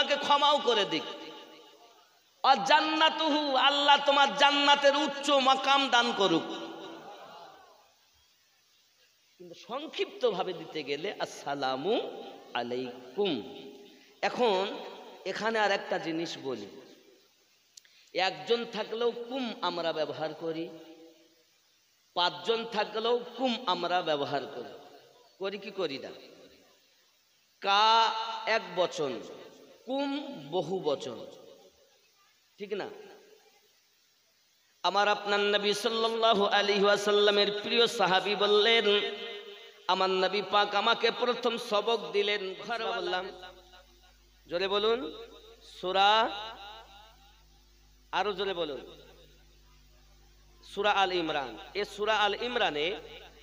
তোমাকে ক্ষমাও করে দিক। আর জান্নাতুহু, আল্লাহ তোমার জান্নাতের উচ্চ মাকাম দান করুক। কিন্তু সংক্ষিপ্ত ভাবে দিতে গেলে আসসালামু আলাইকুম। এখন এখানে আর একটা জিনিস বলি, একজন থাকলেও কুম আমরা ব্যবহার করি, পাঁচজন থাকলেও কুম আমরা ব্যবহার করি, করি কি করি না? কা এক বচন, কুম বহু বচন, ঠিক না? আমার আপনার নবী সাল্লাল্লাহু আলাইহি ওয়াসাল্লামের প্রিয় সাহাবী বললেন, আমার নবী পাক আমাকে প্রথম সবক দিলেন, ঘরে বললাম, জোরে বলুন, সূরা, আরো জোরে বলুন, সূরা আল ইমরান। এই সূরা আল ইমরানে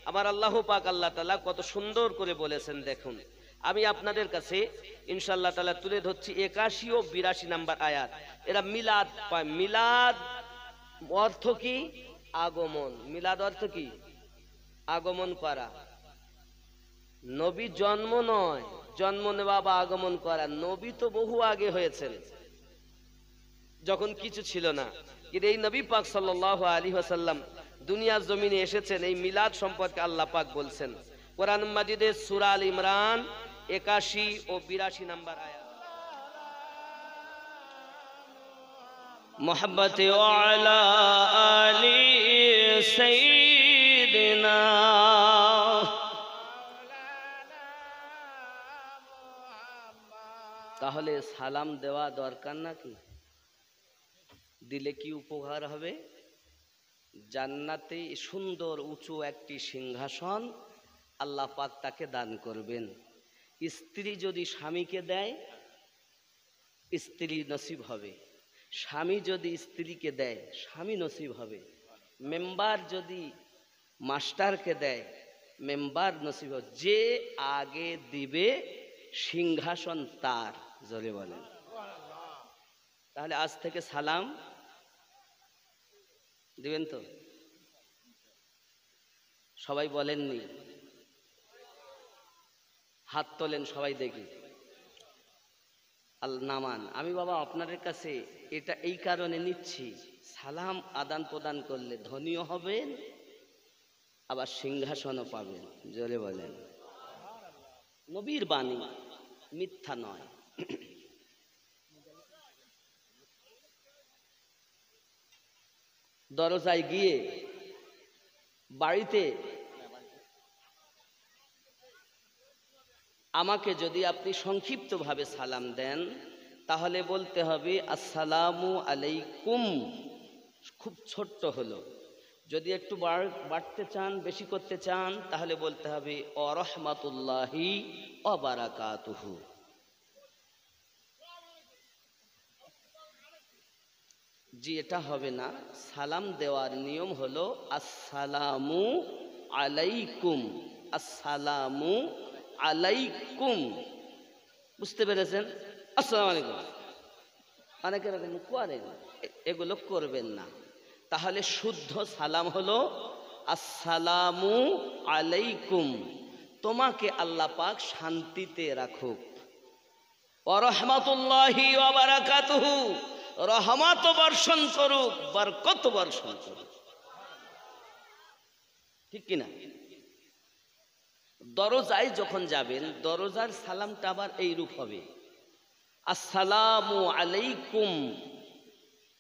আমার আল্লাহ পাক আল্লাহ তাআলা কত সুন্দর করে বলেছেন দেখুন। আমি আপনাদের কাছে ইনশাআল্লাহ তাআলা তুলে ধরছি 81 ও 82 নাম্বার আয়াত। এরা মিলাদ, মিলাদ অর্থ কি? আগমন। মিলাদ অর্থ কি? আগমন করা। নবী জন্ম নয়, জন্ম নেওয়া বা আগমন করা। নবী তো বহু আগে হয়েছেন, যখন কিছু ছিল না। কিন্তু এই নবী পাক সাল্লাল্লাহু আলাইহি ওয়াসাল্লাম দুনিয়ার জমিনে এসেছেন, এই মিলাদ সম্পর্কে আল্লাহ পাক বলছেন কোরআন মাজিদের সূরা আল ইমরান 81 ও 82 নাম্বার আয়াত। মুহাব্বতে আলা আলি সাইয়্যিদিনা। তাহলে সালাম দেওয়া দরকার নাকি? দিলে কি উপকার হবে? জান্নাতে সুন্দর উঁচু একটি সিংহাসন আল্লাহ পাক তাকে দান করবেন। স্ত্রী যদি স্বামীকে দেয়, স্ত্রী নসিব হবে। স্বামী যদি স্ত্রীকে দেয়, স্বামী নসিব হবে। মেম্বার যদি মাস্টারকে দেয়, মেম্বার নসিব হবে। যে আগে দিবে সিংহাসন তার। জোরে বলেন। তাহলে আজ থেকে সালাম দিবেন তো? সবাই বলেননি? হাত তোলেন সবাই দেখি। আল নামান। আমি বাবা আপনাদের কাছে এটা এই কারণে নিচ্ছি, সালাম আদান প্রদান করলে ধনীও হবেন, আবার সিংহাসনও পাবেন। জোরে বলেন। নবীর বাণী, মিথ্যা নয়। দরজায় গিয়ে বাড়িতে আমাকে যদি আপনি সংক্ষিপ্তভাবে সালাম দেন, তাহলে বলতে হবে আসসালামু আলাইকুম। খুব ছোট্ট হলো। যদি একটু বাড়তে চান, বেশি করতে চান, তাহলে বলতে হবে ওয়া রাহমাতুল্লাহি ওয়া বারাকাতুহু। জি, এটা হবে না। সালাম দেওয়ার নিয়ম হলো আসসালামু আলাইকুম, আসসালামু আলাইকুম। বুঝতে পেরেছেন? আসসালামু আলাইকুম অনেকে করেন, এগুলো করবেন না। তাহলে শুদ্ধ সালাম হলো আসসালামু আলাইকুম, তোমাকে আল্লাহ পাক শান্তিতে রাখুক। ওয়া রাহমাতুল্লাহি ওয়া বারাকাতুহু, রহমত বর্ষণ করুক, বরকত বর্ষণ করুক। ঠিক কিনা? দরজায় যখন যাবেন, দরজার সালামটা আবার এই রূপ হবে আসসালামু আলাইকুম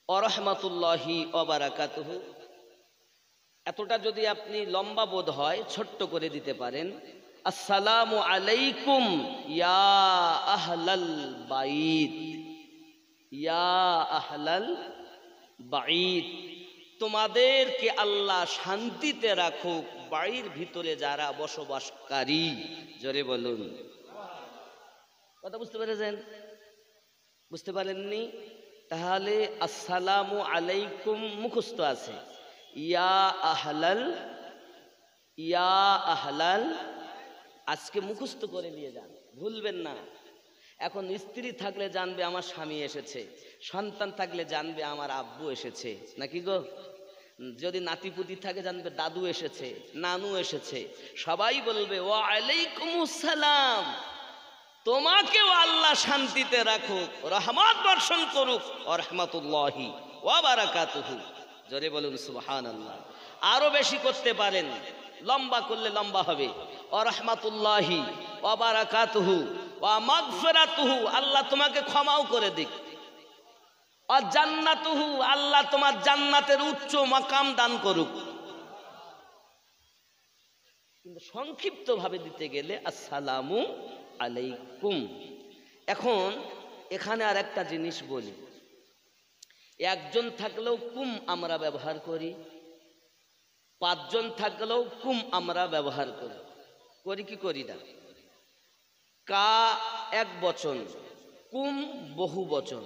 ওয়া রাহমাতুল্লাহি ওয়া বারাকাতুহু। এতটা যদি আপনি লম্বা বোধ হয়, ছোট্ট করে দিতে পারেন আসসালামু আলাইকুম ইয়া আহলাল বাইত, ইয়া আহলাল বাইত, তোমাদেরকে আল্লাহ শান্তিতে রাখুক, বাড়ির ভিতরে যারা বসবাসকারী। জোরে বলুন। কথা বুঝতে পেরেছেন? বুঝতে পারেননি? তাহলে আসসালামু আলাইকুম মুখস্থ আছে, ইয়া আহলাল, ইয়া আহলাল, আজকে মুখস্থ করে নিয়ে যান, ভুলবেন না। এখন স্ত্রী থাকলে জানবে আমার স্বামী এসেছে, সন্তান থাকলে জানবে আমার আব্বু এসেছে, নাকি গো? যদি নাতিপুতি থাকে জানবে দাদু এসেছে, নানু এসেছে। সবাই বলবে ওয়া আলাইকুমুস সালাম। তোমাকেও আল্লাহ শান্তিতে রাখুক, রহমত বর্ষণ করুক। ওয়া রাহমাতুল্লাহি ওয়া বারাকাতুহু। জোরে বলুন সুবহানাল্লাহ। আরো বেশি করতে পারেন, লম্বা করলে লম্বা হবে। ওয়া রাহমাতুল্লাহি ওয়া বারাকাতুহু ওয়া মাগফিরাতুহু, আল্লাহ তোমাকে ক্ষমাও করে দিক। ওয়া জান্নাতুহু, আল্লাহ তোমার জান্নাতের উচ্চ মাকাম দান করুক। কিন্তু সংক্ষিপ্ত ভাবে দিতে গেলে আসসালামু আলাইকুম। এখন এখানে আর একটা জিনিস বলি, একজন থাকলেও কুম আমরা ব্যবহার করি, পাঁচজন থাকলেও কুম আমরা ব্যবহার করি, করি কি করি না? কা এক বচন, কুম বহু বচন,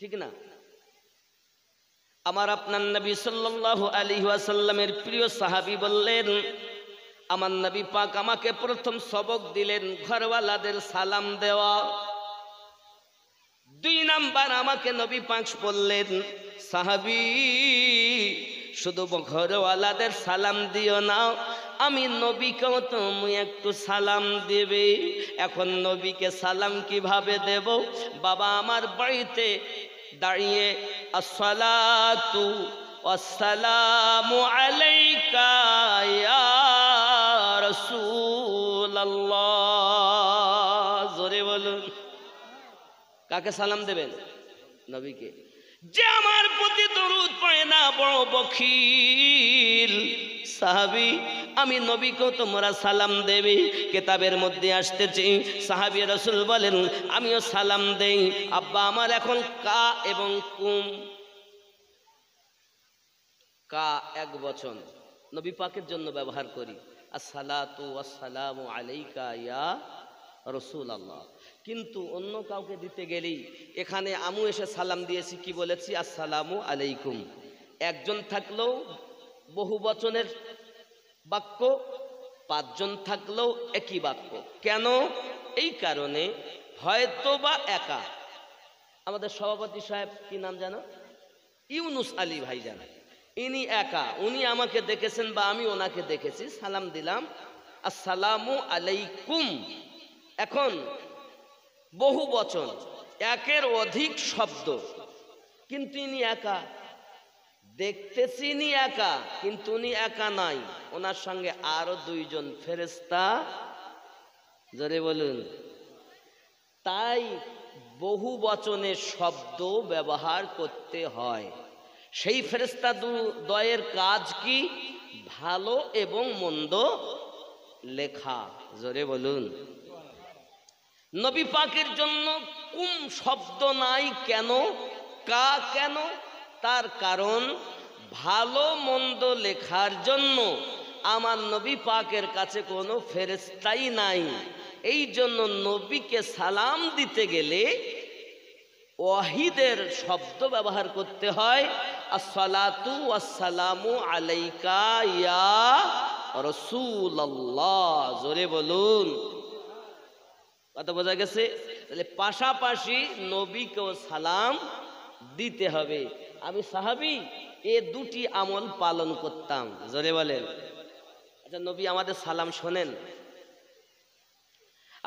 ঠিক না? আমার আপনার নবী সাল্লাল্লাহু আলাইহি ওয়াসাল্লামের প্রিয় সাহাবী বললেন, আমার নবী পাক আমাকে প্রথম সবক দিলেন ঘরওয়ালাদের সালাম দেওয়া। 2 নাম্বার আমাকে নবী পাক বললেন, সাহাবী শুধু ঘরওয়ালাদের সালাম দিও না, আমি নবীকেও তুমি একটু সালাম দেবে। এখন নবীকে সালাম কিভাবে দেব? বাবা আমার বাড়িতে দাঁড়িয়ে আসসালাতু ওয়াসসালামু আলাইকা ইয়া রাসূলুল্লাহ। জোরে বলুন, কাকে সালাম দেবেন? নবীকে। যে আমার প্রতি দরুদ পড়ে না বড় বখিল। সাহাবী, আমি নবীকেও তোমরা সালাম দেবে। কিতাবের মধ্যে আসতেছে সাহাবী রাসূল বলেন, আমিও সালাম দেই। আব্বা আমার এখন কা এবং কুম, কা এক বচন নবী পাকের জন্য ব্যবহার করি, আসসালাতু ওয়াসসালামু আলাইকা ইয়া রাসূলুল্লাহ। কিন্তু অন্য কাউকে দিতে গেলেই এখানে আমু এসে সালাম দিয়েছি, কি বলেছি? আসসালামু আলাইকুম। একজন থাকলেও বহু বচনের বাক্য, পাঁচজন থাকলেও একই বাক্য। কেন? এই কারণে, হয়তো বা একা। আমাদের সভাপতি সাহেব কি নাম জানো? ইউনুস আলী ভাই জানো, ইনি একা, উনি আমাকে দেখেছেন বা আমি ওনাকে দেখেছি, সালাম দিলাম আসসালামু আলাইকুম। এখন বহু বচন, একের অধিক শব্দ, কিন্তু ইনি একা, দেখতেছি ইনি একা, কিন্তু উনি একা নাই, ওনার সঙ্গে আরো 2 জন ফেরেশতা। জোরে বলুন। তাই বহু বচনের শব্দ ব্যবহার করতে হয়। সেই ফেরেশতা দ্বয়ের কাজ কি? ভালো এবং মন্দ লেখা। জোরে বলুন। নবী পাকের জন্য কুম শব্দ নাই কেন? কা কেন? তার কারণ ভালো মন্দ লেখার জন্য আমার নবী পাকের কাছে কোনো ফেরেশতাই নাই। এই জন্য নবীকে সালাম দিতে গেলে ওয়াহিদের শব্দ ব্যবহার করতে হয়, আসসালাতু ওয়াসসালামু আলাইকা ইয়া রাসূলুল্লাহ। জোরে বলুন। কথা বোঝা গেছে? তাহলে পাশাপাশি নবীকেও সালাম দিতে হবে। আমি সাহাবী এ 2টি আমল পালন করতাম। জোরে বলেন। আচ্ছা, নবী আমাদের সালাম শোনেন?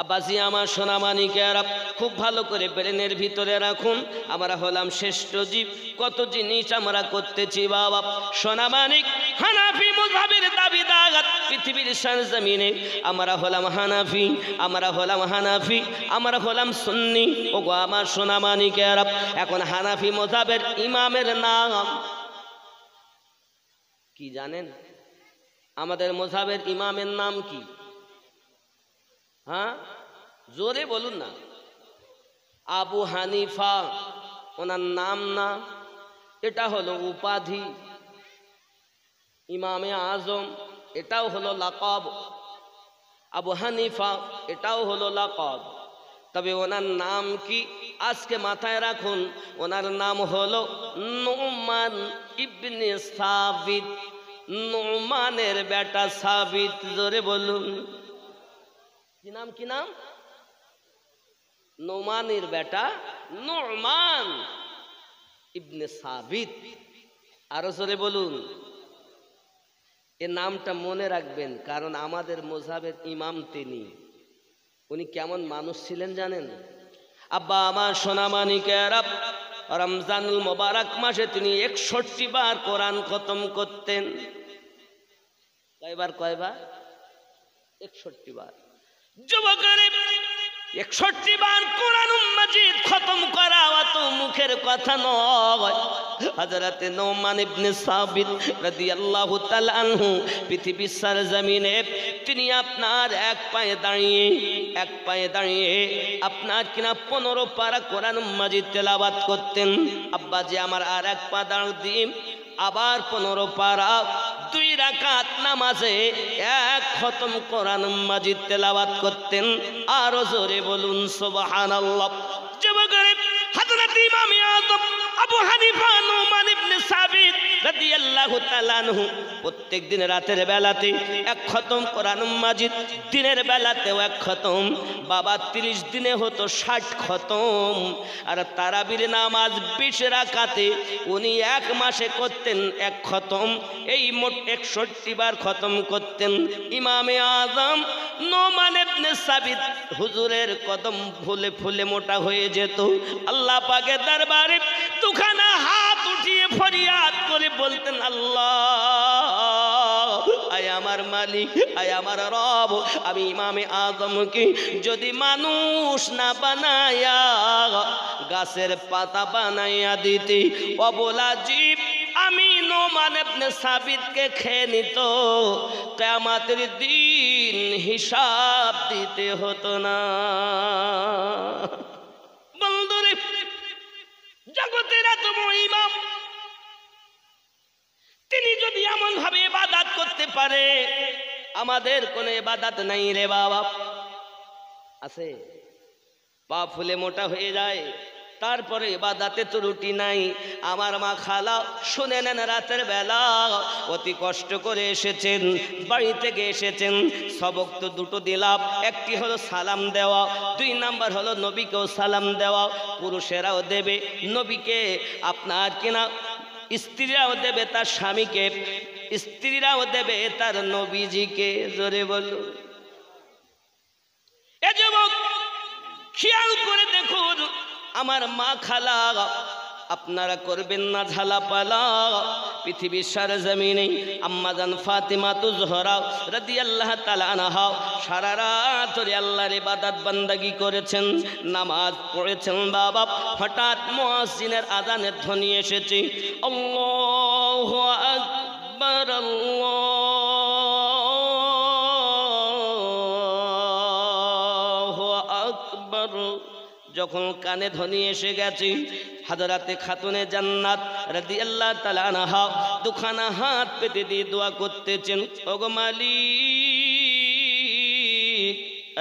আব্বাজি আমার সোনামানিকেরা খুব ভালো করে ব্রেনের ভিতরে রাখুন, আমরা হলাম শ্রেষ্ঠ জীব, কত জিনিস আমরা করতেছি বাবা। সোনামানিক হানাফি মাযহাবের দাবিদার পৃথিবীর সরজমিনে আমরা হলাম হানাফি, আমরা হলাম হানাফি, আমরা হলাম সুন্নি। ওগো আমার সোনামানিকেরা, এখন হানাফি মাযহাবের ইমামের নাম কি জানেন? আমাদের মাযহাবের ইমামের নাম কি? হ্যাঁ, জোরে বলুন না। আবু হানিফা ওনার নাম না, এটা হলো উপাধি। ইমামে আজম এটাও হলো লাকব। আবু হানিফা এটাও হলো লাকব। তবে ওনার নাম কি? আজকে মাথায় রাখুন, ওনার নাম হলো নুমান ইবনে সাবিত। নুমানের বেটা সাবিত। জোরে বলুন। কি নাম? কি নাম? নোমানের বেটা নুমান ইবনে সাবিত। আরো জোরে বলুন। এ নামটা মনে রাখবেন, কারণ আমাদের মাযহাবের ইমাম তিনি। উনি কেমন মানুষ ছিলেন জানেন? আব্বা আমার সোনামানিকেরা, রমজানুল মোবারক মাসে তিনি 61 বার কোরআন খতম করতেন। কয়বার? 61 বার। যুবকেরা, 61 বার কোরআন মাজিদ খতম করা অত মুখের কথা নয়। হযরতে নোমান ইবনে সাবিত রাদিয়াল্লাহু তাআলা আনহু পৃথিবীর সরজমিনে তিনি আপনার এক পায়ে দাঁড়িয়ে আপনার কিনা 15 পারা কোরআন মাজিদ তেলাওয়াত করতেন। আব্বাজি আমার আর এক পা দাঁড়িয়ে আবার 15 পারা 2 রাকাত নামাজে এক খতম কোরআন মাজিদ তেলাওয়াত করতেন। আর জোরে বলুন সুবহানাল্লাহ। যুবকেরা, হযরত ইমাম আযম আবু হানিফা নোমান ইবনে সাবিত রাদিয়াল্লাহু তাআলা আনহু প্রত্যেক দিন রাতের বেলাতে এক খতম কোরআন মাজিদ, দিনের বেলাতেও এক খতম। বাবা 30 দিনে হতো 60 খতম। আর তারাবির নামাজ 20 রাকাতে উনি এক মাসে করতেন এক খতম। এই মোট 61 বার খতম করতেন। ইমামে আযম নোমান ইবনে সাবিত হুজুরের কদম ফুলে ফুলে মোটা হয়ে যেত। আল্লাহ পাকের দরবারে দুখানা হাত উঠিয়ে ফরিয়াদ করে বলতেন, আল্লাহ, আয় আমার মালিক, আয় আমার রব, আমি ইমামে আযমকে যদি মানুষ না বানায়া গাছের পাতা বানাইয়া দিতে, অবলা জীব আমি নোমান ইবনে সাবিতকে খেয়ে নিত, কিয়ামতের দিন হিসাব দিতে হতো না। বন্ধুরে, জগতের এত বড় ইমাম, তিনি যদি এমন ভাবে ইবাদত করতে পারে, আমাদের কোনো ইবাদত নাই রে বাবা। আছে? পা ফুলে মোটা হয়ে যায়, তারপরে ইবাদতে তো রুটি নাই। আমার মা খালা শুনে নেন, রাতের বেলা অতি কষ্ট করে এসেছেন, বাড়ি থেকে এসেছেন। সবক তো দুটো দিলাম, একটি হলো সালাম দেওয়া, 2 নাম্বার হলো নবীকেও সালাম দেওয়া। পুরুষেরাও দেবে নবীকে, আপনার কিনা স্ত্রীরাও দেবে তার স্বামীকে, স্ত্রীরাও দেবে তার নবীজিকে। জোরে বলো। এ যুবক, খেয়াল করে দেখুন, আমার মা খালা আপনারা করবেন না ঝালাপালা। পৃথিবীর সরজমিনে আম্মা জান ফাতিমা জোহরা রাদিয়াল্লাহু তাআলা আনহা সারা রাত ধরে আল্লাহর ইবাদত বান্দাগি করেছেন, নামাজ পড়েছেন। বাবা, হঠাৎ মুয়াজ্জিনের আযানের ধ্বনি এসেছে, আল্লাহু আকবার, আল্লাহু আকবার। যখন কানে ধ্বনি এসে গেছে, হযরতে খাতুনে জান্নাত রাদিয়াল্লাহু তাআলা আনহা দুখানা হাত পেতে দিয়ে দোয়া করতেছেন, ওগো মালিক,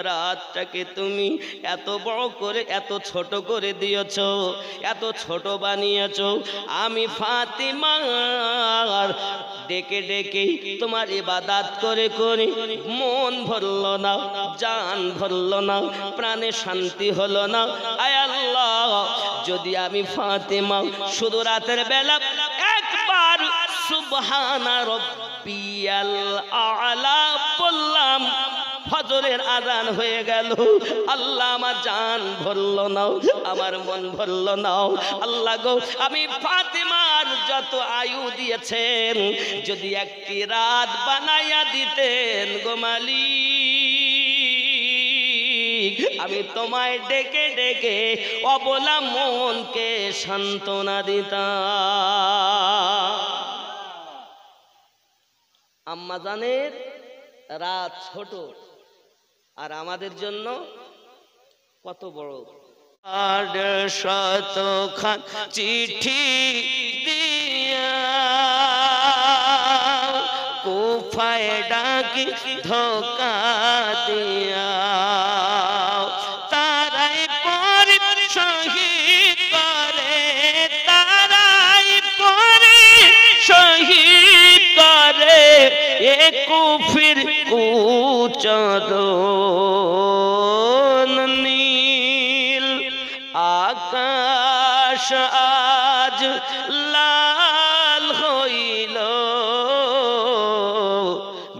রাতটাকে তুমি এত বড় করে এত ছোট করে দিয়েছো, এত ছোট বানিয়েছো। আমি ফাতিমার ডেকে ডেকে তোমার ইবাদত করে করে মন ভরল না, জান ভরল না, প্রাণে শান্তি হলো না। আয় আল্লাহ, যদি আমি ফাতিমা শুধু রাতের বেলা একবার সুবহানা রাব্বিয়াল আ'লা বললাম, ফজরের আজান হয়ে গেল, আল্লাহ আমার জান ভরল না, আমার মন ভরল না। আল্লাহ গো, আমি ফাতিমার যত আয়ু দিয়েছেন, যদি একটি রাত বানাইয়া দিতেন গো মালিক, আমি তোমায় ডেকে ডেকে অবলা মনকে সান্ত্বনা দিতাম। আম্মা জানের রাত ছোট, আর আমাদের জন্য কত বড়। 800 চিঠি দিয়া কুফায় ডাকি ধোকা দিয়া, তারাই পরে শহীদ করে, তারাই পরে শহীদ করে এ কুফির উচ্চারণ। নীল আকাশ আজ লাল হইল,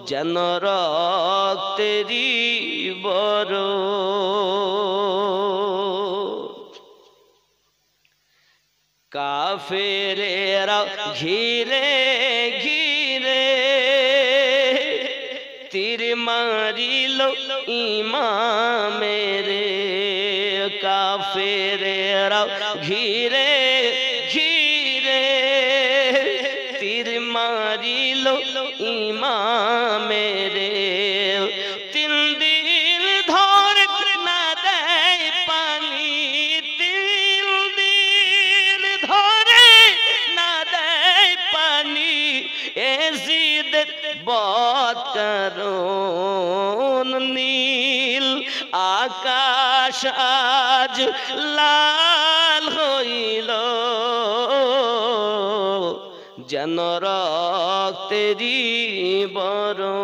যেন রক্তেরই বরণ। কাফেরেরা ঘিরে ঘিরে তীর মারিল ইমামের, কাফেরেরা ঘিরে ঘিরে তীর মারিল ইমামের। 3 দিন ধরে না দেয় পানি, 3 দিন ধরে না দেয় পানি, এজিদের বৎকারণ নীল আকাশ আজ লাল হইল, যেন রক্তেরই বরণ।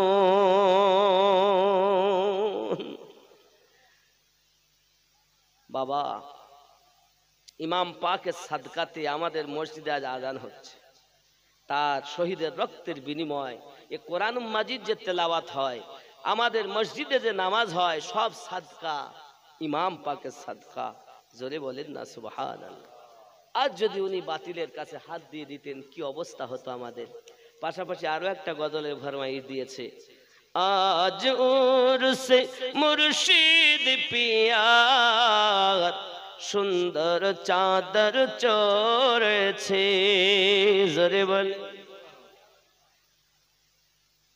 বাবা, ইমাম পাকের সাদকাতে আমাদের মসজিদে আজ আজান হচ্ছে, তার শহীদের রক্তের বিনিময় এ কোরআন মাজিদ যে তেলাওয়াত হয়, আমাদের মসজিদে যে নামাজ হয়, সব সাদকা ইমাম পাকের সাদকা। জোরে বলেন না সুবহানাল্লাহ। আজ যদি উনি বাতিলের কাছে হাত দিয়ে দিতেন কি অবস্থা হতো আমাদের। পাশাপাশি আরো একটা গজলের ফরমাইশ দিয়েছে, আজ উরসে মুর্শিদ পিয়ার সুন্দর চাদর চড়েছে। জোরে বল।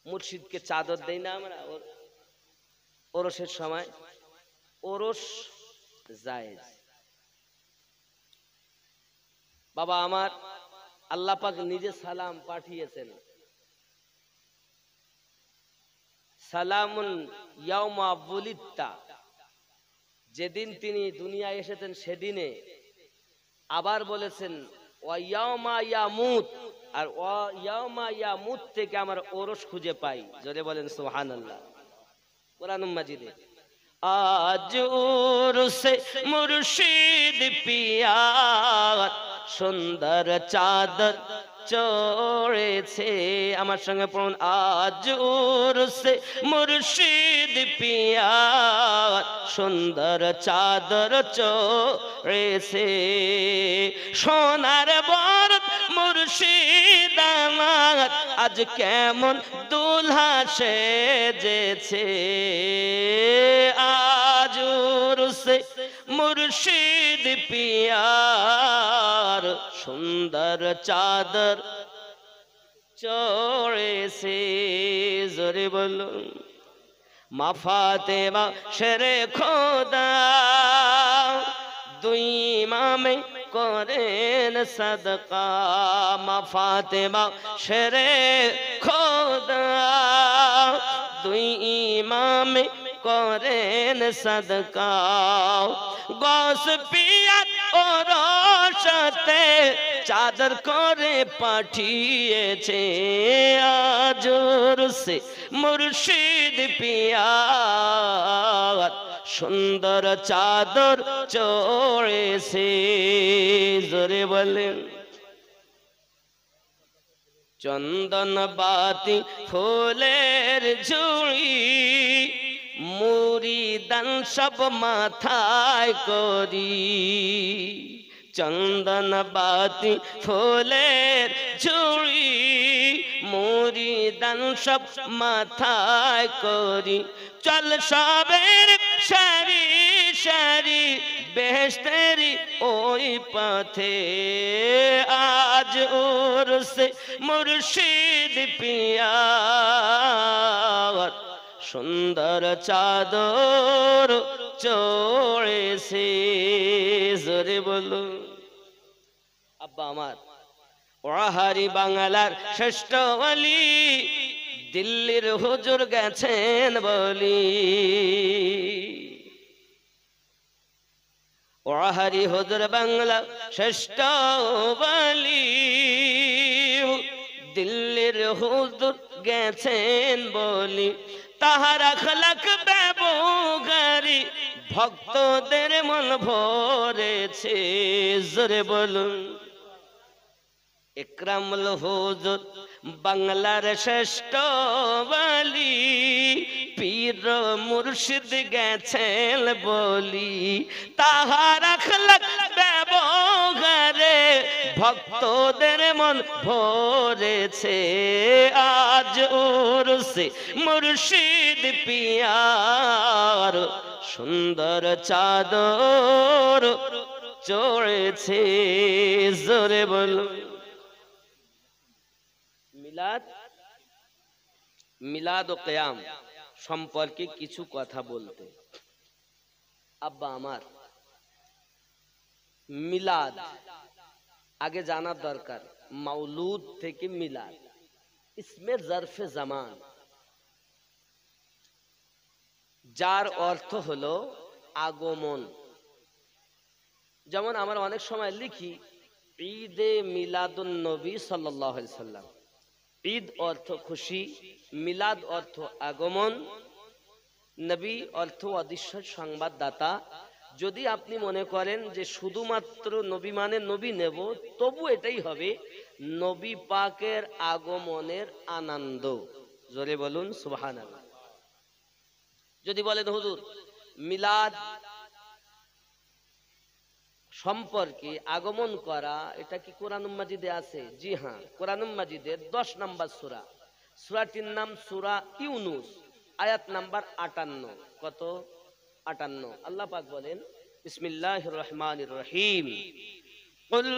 মুর্শিদকে চাদর দেই না আমরা ওরসের সময়? ওরস জায়েজ। বাবা আমার, আল্লাহ পাক নিজে সালাম পাঠিয়েছেন, সালামুন ইয়াউমা বুলিদতা, যেদিন তিনি দুনিয়ায় এসেছেন সেদিনে। আবার বলেছেন ওয়া ইয়াউমা ইয়ামুত, আর ওয়া ইয়াউমা ইয়ামুত থেকে আমার ওরস খুঁজে পাই। জোরে বলেন সুবহানাল্লাহ। কোরআন মাজিদে আজ উরসে মুর্শিদ পিয়ার সুন্দর চাদর চড়েছে। আমার সঙ্গে পড়ুন, আজ উরসে মুর্শিদ পিয়ার সুন্দর চাদর চড়েছে। সোনার বর মুর্শিদ আমার আজ কেমন দুলহা সেজেছে। আজ উরসে মুর্শিদ পিয়ার সুন্দর চাদর চড়েছে। জোরে বলুন। মা ফাতেমা শেরে খোদা দুই ইমামে করেন সদকা। মা ফাতেমা শেরে খোদা দুই ইমামে করেন সদকা। গস পিয়া ওরসতে চাদর করে পাঠিয়েছে। আজ উরসে মুর্শিদ পিয়ার সুন্দর চাদর চড়েছে। জোরে বলেন। চন্দন বাতি ফুলের ঝুড়ি মুরিদান সব মাথায় করি। চন্দন বাতি ফুলের ঝুড়ি মুরিদান সব মাথায় করি। চল সবের সারি সারি বেহেশতেরি ওই পথে। আজ উরসে মুর্শিদ পিয়ার সুন্দর চাদর চড়েছে। জোরে বলো। আব্বা আমার, ওয়াহারি বাংলার শ্রেষ্ঠ ওলি দিল্লির হুজুর গেছেন বলি। ওয়াহারি হুজুর বাংলা শ্রেষ্ঠ ওলি দিল্লির হুজুর গেছেন বলি। তাহার আখলাক ব্যবহারি ভক্তদের মন ভরেছে। জোরে বলুন। ইকরামুল হুজুর বাংলার শ্রেষ্ঠ ওলি পীর মুর্শিদ গেছেন বলি। তাহার আখলাক ব্যবহারে ভক্তদের মন ভরেছে আজ উরসে মুর্শিদ পিয়ার সুন্দর চাদর চড়েছে জোরে বলো মিলাদ মিলাদ ও কিয়াম সম্পর্কে কিছু কথা বলতে। আব্বা আমার মিলাদ আগে জানার দরকার, মাউলুদ থেকে মিলাদ ইসমে জারফে জামান, যার অর্থ হলো আগমন। যেমন আমরা অনেক সময় লিখি ঈদে মিলাদুন নবী সাল্লাল্লাহু আলাইহি সাল্লাম। ঈদ অর্থ খুশি, মিলাদ অর্থ আগমন, নবী অর্থ অদৃশ্য সংবাদদাতা। যদি আপনি মনে করেন যে শুধুমাত্র নবী মানে নবী নেব, তবু এটাই হবে নবী পাকের আগমনের আনন্দ। জোরে বলুন সুবহানাল্লাহ। যদি বলেন হুজুর মিলাদ সম্পর্কে আগমন করা এটা কি কোরআন মাজিদে আছে? জি হ্যাঁ, কোরআন মাজিদের 10 নম্বর সূরা, সূরাটির নাম সূরা ইউনুস, আয়াত নাম্বার 58। কত? 58। আল্লাহ পাক বলেন বিসমিল্লাহির রহমানির রহিম, قل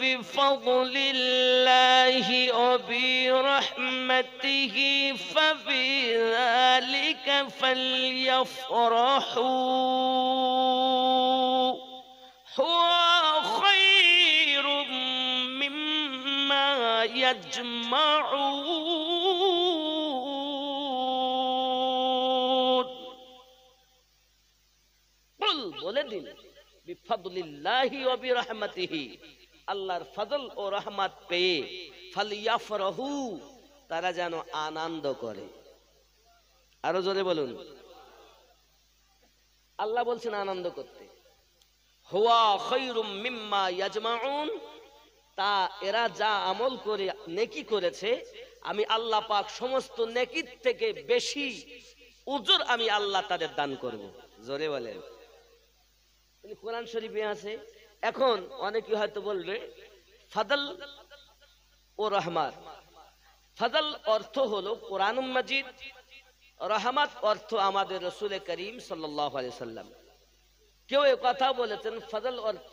بفضل الله وبرحمته فبذلك فليفرحوا هو خير مما يجمعون। قل বলে দিন বিফাদলিল্লাহি ওয়া বিরহমাতিহি, আল্লাহর ফজল ও রহমত পেয়ে ফালিয়াফরাহু, তারা যেন আনন্দ করে। আরো জোরে বলুন। আল্লাহ বলছেন আনন্দ করতে। হুয়া খায়রুম মিম্মা ইয়াজমাউন, তা এরা যা আমল করে নেকি করেছে আমি আল্লাহ পাক সমস্ত নেকির থেকে বেশি উজর আমি আল্লাহ তাদের দান করব। জোরে বলেন। কোরআন শরীফে আছে। এখন অনেকে হয়তো বলবে ফাদল ও রহমত। ফাদল অর্থ হলো কোরআন মাজিদ, রহমত অর্থ আমাদের রাসূল করিম সাল্লাল্লাহু আলাইহি সাল্লাম। কেউ এই কথা বলেছেন ফাদল অর্থ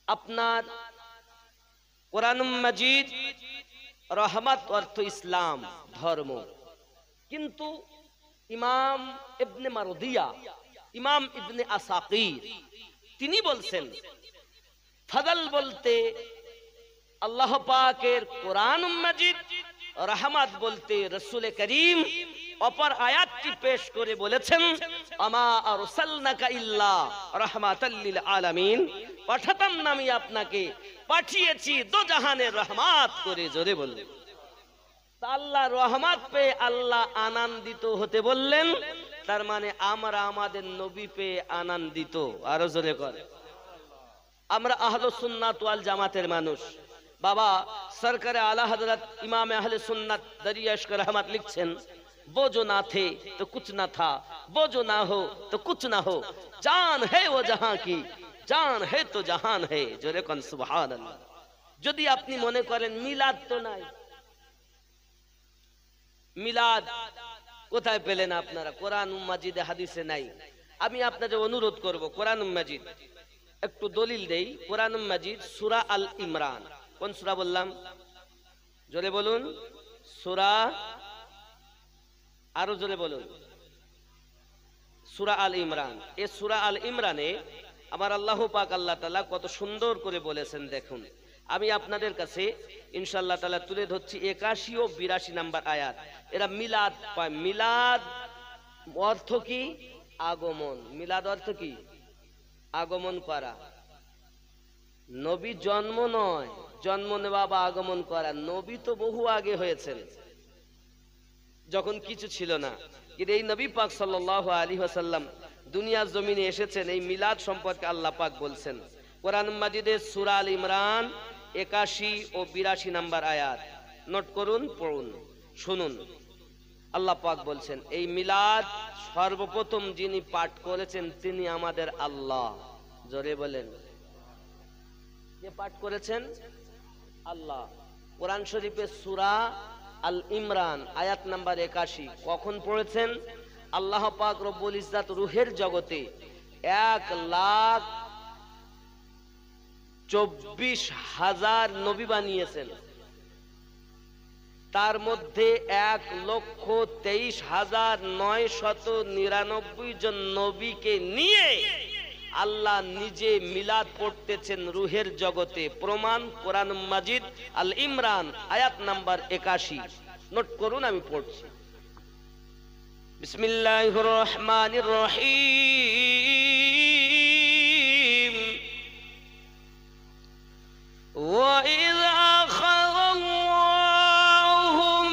আপনার কোরআন মাজিদ, রহমত অর্থ ইসলাম ধর্ম। কিন্তু ইমাম ইবনে মারদিয়া, ইমাম ইবনে আসাকির তিনি বলছেন ফাদল বলতে আল্লাহ পাকের কোরআন মাজিদ, রহমত বলতে রাসূল করিম। অপর আয়াতটি পেশ করে বলেছেন আমা আরসালনাকা ইল্লা রাহমাতাল লিল আলামিন, পাঠাতাম না আমি আপনাকে, পাঠিয়েছি দো জাহানের রহমত করে। জোরে বললেন। আল্লাহ রহমত পেয়ে আল্লাহ আনন্দিত হতে বললেন, তার মানে আমরা আমাদের নবী পেয়ে আনন্দিত। আরো জোরে করে। আমরা আহলে সুন্নাত ওয়াল জামাতের মানুষ। বাবা সরকারে আলা হযরত ইমাম আহলে সুন্নাত দরিয়া ইশক রহমত লিখছেন वो जो ना थे तो कुछ ना था, वो जो ना हो तो कुछ ना हो, जान है वो जहां की, जान है तो जहान है। जोरे कौन सुबहानाल्लाह। যদি আপনি মনে করেন মিলাদ তো নাই, মিলাদ কোথায় পেলেন আপনারা? কোরআন মাজিদে হাদিসে নাই। আমি আপনাদের অনুরোধ করব কোরআন মাজিদ একটু দলিল দেই। কোরআন মাজিদ সূরা আল ইমরান, কোন সূরা বললাম? জোরে বলুন। সূরা, আরো জোরে বলুন। সূরা আল ইমরান। এই সূরা আল ইমরানে আমার আল্লাহ পাক আল্লাহ তাআলা কত সুন্দর করে বলেছেন দেখুন। আমি আপনাদের কাছে ইনশাআল্লাহ তাআলা তুলে ধরছি 81 ও 82 নাম্বার আয়াত। এরা মিলাদ পায়। মিলাদ অর্থ কি? আগমন। মিলাদ অর্থ কি? আগমন করা। নবী জন্ম নয়, জন্ম নেওয়া বা আগমন করা। নবী তো বহু আগে হয়েছেন, যখন কিছু ছিল না। কিন্তু এই নবী পাক সাল্লাল্লাহু আলাইহি ওয়াসাল্লাম দুনিয়ার জমিনে এসেছেন। এই মিলাদ সম্পর্কে আল্লাহ পাক বলছেন কোরআন মাজিদের সূরা আল ইমরান 81 ও 82 নাম্বার আয়াত। নোট করুন, পড়ুন, শুনুন। আল্লাহ পাক বলছেন এই মিলাদ সর্বপ্রথম যিনি পাঠ করেছেন তিনি আমাদের আল্লাহ। জোরে বলেন। কে পাঠ করেছেন? আল্লাহ। কোরআন শরীফে সূরা আল ইমরান আয়াত নাম্বার 81 কখন পড়েছেন? আল্লাহ পাক রব্বুল ইজ্জাত রূহের জগতে 1,24,000 নবী বানিয়েছেন। তার মধ্যে 1,23,999 জন নবীকে নিয়ে আল্লাহ নিজে মিলাদ পড়তেছেন রূহের জগতে। প্রমাণ কোরআন মাজিদ আল ইমরান আয়াত নাম্বার 81। নোট করুন, আমি পড়ছি। বিসমিল্লাহির রহমানির রহিম। ওয়া ইযা আখাযাল্লাহু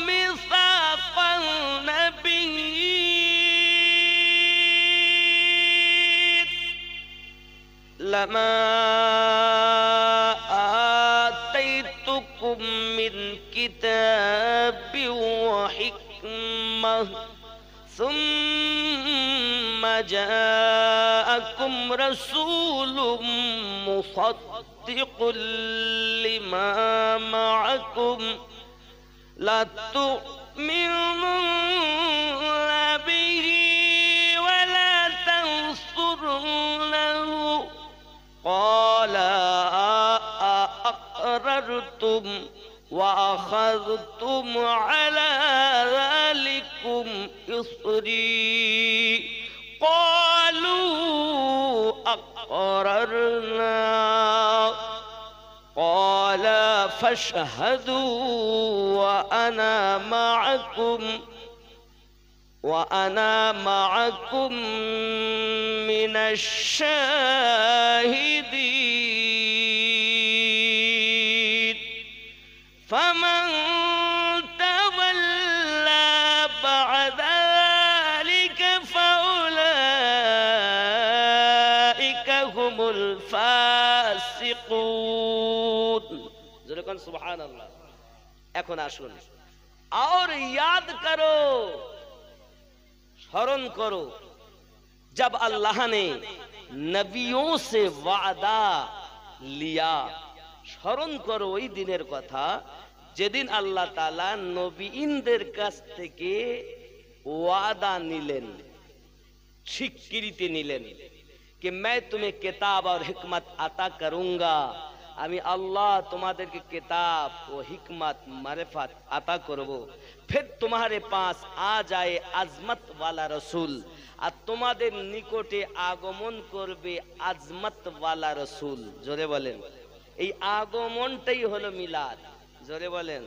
মিসাকান নাবিয়্যিন লামা আতাইতুকুম মিন কিতাবিন ওয়া হিকমাহ ثم جاءكم رسول مصدق لما معكم لا تؤمنون به ولا تنصرونه قال أقررتم وأخذتم على ذلكم إصري قالوا أقررنا قال فاشهدوا وأنا معكم من الشاهدين فمن تولى بعد ذلك فأولئك هم الفاسقون যেরকম সুবহানাল্লাহ। এখন আসুন, और याद करो, स्मरण करो, जब अल्लाह ने नबियों से वादा लिया। স্মরণ করো ওই দিনের কথা যেদিন আল্লাহ তাআলা নবীনদের কাছ থেকে ওয়াদা নিলেন, স্বীকৃতি নিলেন कि मैं तुम्हें किताब और हिकमत अता करूंगा। আমি আল্লাহ তোমাদেরকে किताब ও हिकमत मारिफत अता করব। फिर तुम्हारे पास आ जाए अजमत वाला रसूल, আর তোমাদের নিকটে আগমন করবে আজমত वाला रसूल। জোরে বলেন, এই আগমনটাই হলো মিলাদ। জোরে বলেন,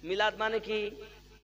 মিলাদ মানে কি?